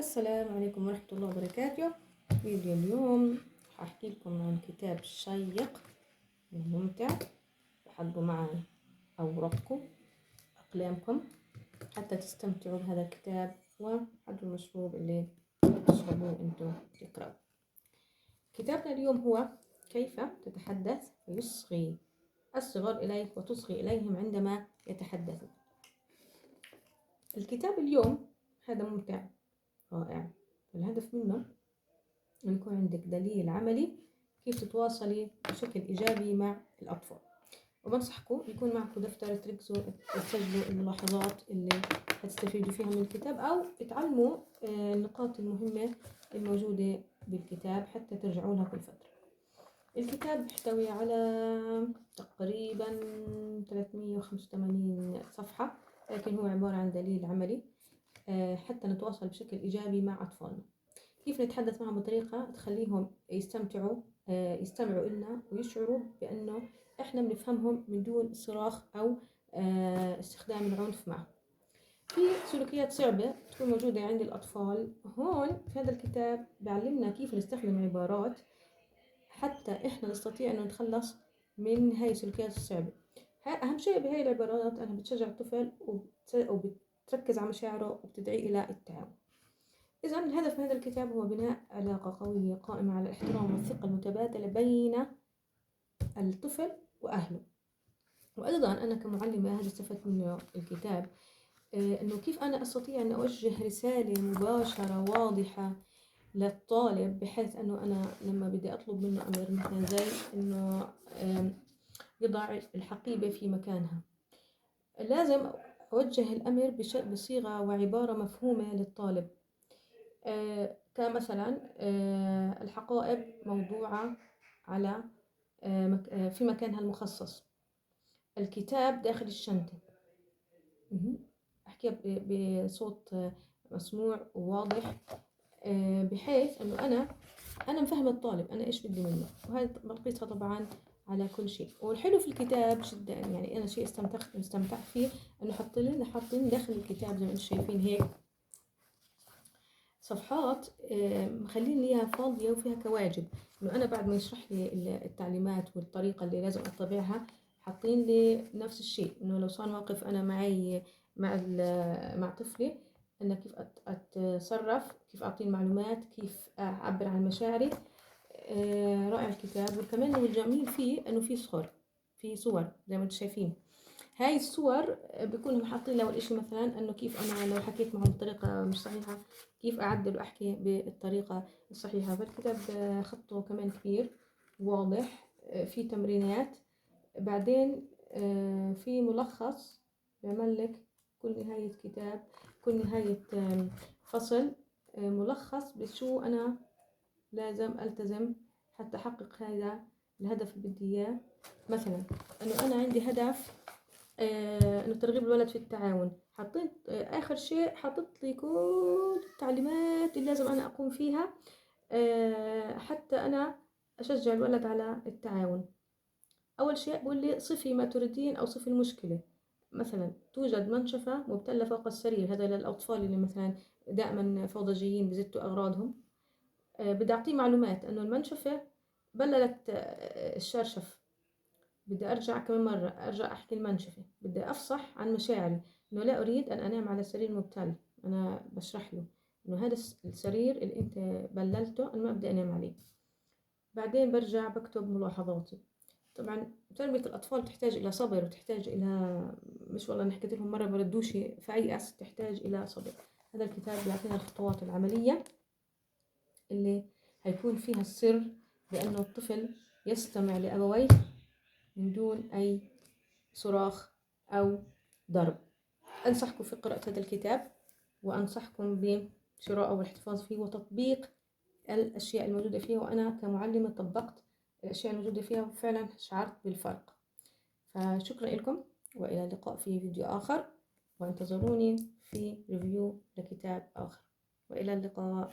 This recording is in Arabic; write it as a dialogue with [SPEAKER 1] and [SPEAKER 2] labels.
[SPEAKER 1] السلام عليكم ورحمة الله وبركاته. فيديو اليوم هحكي لكم عن كتاب شيق وممتع. حضروا معي أوراقكم أقلامكم حتى تستمتعوا بهذا الكتاب، وحضروا المشروب اللي تشربوه انتم تقرأوا. كتابنا اليوم هو كيف تتحدث ويصغي الصغار إليك وتصغي إليهم عندما يتحدثوا. الكتاب اليوم هذا ممتع رائع. الهدف منه أن يكون عندك دليل عملي كيف تتواصلي بشكل إيجابي مع الأطفال، وبنصحكم يكون معكم دفتر تركزوا تسجلوا الملاحظات اللي هتستفيدوا فيها من الكتاب، أو تعلموا النقاط المهمة الموجودة بالكتاب حتى ترجعوا لها كل فترة. الكتاب يحتوي على تقريبا 385 صفحة، لكن هو عبارة عن دليل عملي حتى نتواصل بشكل إيجابي مع أطفالنا. كيف نتحدث معهم بطريقة تخليهم يستمعوا إلنا ويشعروا بأنه إحنا بنفهمهم من دون صراخ أو استخدام العنف معهم. في سلوكيات صعبة تكون موجودة عند الأطفال. هون في هذا الكتاب بيعلمنا كيف نستخدم عبارات حتى إحنا نستطيع أن نتخلص من هاي السلوكيات الصعبة. أهم شيء بهاي العبارات أنها بتشجع الطفل وبتركز على مشاعره وبتدعي إلى التعاون. إذا الهدف من هذا الكتاب هو بناء علاقة قوية قائمة على الاحترام والثقة المتبادلة بين الطفل وأهله. وأيضا أنا كمعلمة هذا استفدت من الكتاب، أنه كيف أنا أستطيع أن أوجه رسالة مباشرة واضحة للطالب، بحيث أنه أنا لما بدي أطلب منه أمر مثلا زي أنه يضع الحقيبة في مكانها، لازم أوجه الأمر بصيغة وعبارة مفهومة للطالب. كمثلا الحقائب موضوعة على في مكانها المخصص، الكتاب داخل الشنطة. أحكي بصوت مسموع وواضح، بحيث أنه أنا مفهم الطالب أنا إيش بدي منه، وهذا بقيسها طبعا على كل شيء. والحلو في الكتاب جدا، يعني أنا شيء استمتعت فيه أنه حاطين داخل الكتاب زي ما أنتم شايفين هيك صفحات مخلين ليها فاضية وفيها كواجب، إنه أنا بعد ما يشرح لي التعليمات والطريقة اللي لازم أتبعها حاطين لي نفس الشيء، إنه لو صار موقف أنا معي مع طفلي، أن كيف أتصرف، كيف أعطيه المعلومات، كيف أعبر عن مشاعري. رائع الكتاب. وكمان الجميل فيه إنه في صور زي ما أنتم شايفين. هاي الصور بيكونوا حاطين له الاشي، مثلا انه كيف انا لو حكيت معهم بطريقة مش صحيحة كيف اعدل واحكي بالطريقة الصحيحة. فالكتاب خطه كمان كبير واضح، في تمرينات، بعدين في ملخص بيعمل لك كل نهاية كتاب، كل نهاية فصل ملخص بشو انا لازم التزم حتى احقق هذا الهدف اللي بدي اياه. مثلا انه انا عندي هدف انه ترغيب الولد في التعاون، حطيت اخر شيء حطيت لي كل التعليمات اللي لازم انا اقوم فيها حتى انا اشجع الولد على التعاون. اول شيء بقول لي صفي ما تريدين او صفي المشكله. مثلا توجد منشفه مبتله فوق السرير، هذا للاطفال اللي مثلا دائما فوضجيين بزتوا اغراضهم. بدي اعطيه معلومات انه المنشفه بللت الشرشف، بدي أرجع كمان مرة أرجع أحكي المنشفة، بدي أفصح عن مشاعري إنه لا أريد أن أنام على سرير مبتل. أنا بشرح له إنه هذا السرير اللي أنت بللته أنا ما بدي أنام عليه. بعدين برجع بكتب ملاحظاتي. طبعا تربية الأطفال تحتاج إلى صبر، وتحتاج إلى مش والله نحكي لهم مرة بردوش فيأس، تحتاج إلى صبر. هذا الكتاب بيعطينا الخطوات العملية اللي هيكون فيها السر بأنه الطفل يستمع لأبويه من دون أي صراخ أو ضرب. أنصحكم في قراءة هذا الكتاب، وأنصحكم بشراءه والاحتفاظ فيه وتطبيق الأشياء الموجودة فيه. وأنا كمعلمة طبقت الأشياء الموجودة فيها وفعلا شعرت بالفرق. فشكرا لكم، وإلى اللقاء في فيديو آخر، وانتظروني في ريفيو لكتاب آخر، وإلى اللقاء.